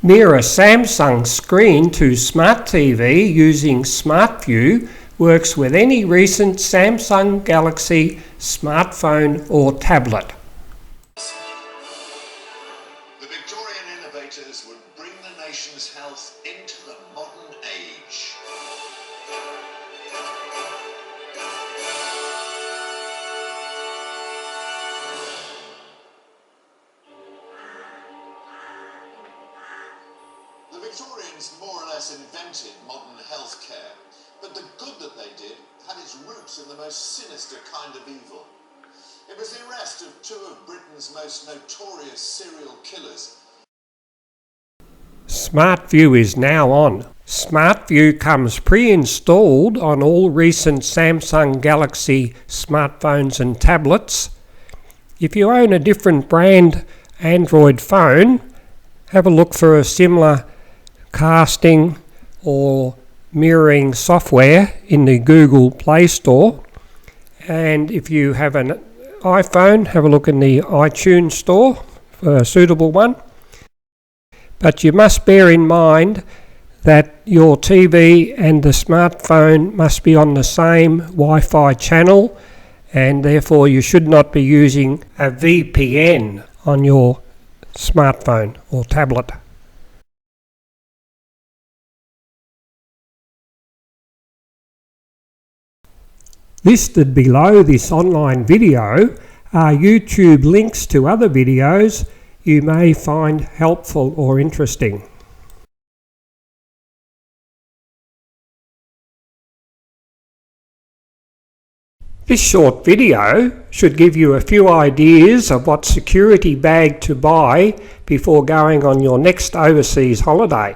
Mirror Samsung screen to Smart TV using Smart View works with any recent Samsung Galaxy smartphone or tablet. The Victorian innovators would bring the nation's health into the modern age. The Victorians more or less invented modern healthcare, but the good that they did had its roots in the most sinister kind of evil. It was the arrest of two of Britain's most notorious serial killers. Smart View is now on. Smart View comes pre-installed on all recent Samsung Galaxy smartphones and tablets. If you own a different brand Android phone, have a look for a similar casting or mirroring software in the Google Play Store. And if you have an iPhone, have a look in the iTunes Store for a suitable one. But you must bear in mind that your TV and the smartphone must be on the same Wi-Fi channel, and therefore you should not be using a VPN on your smartphone or tablet. Listed below this online video are YouTube links to other videos you may find helpful or interesting. This short video should give you a few ideas of what security bag to buy before going on your next overseas holiday.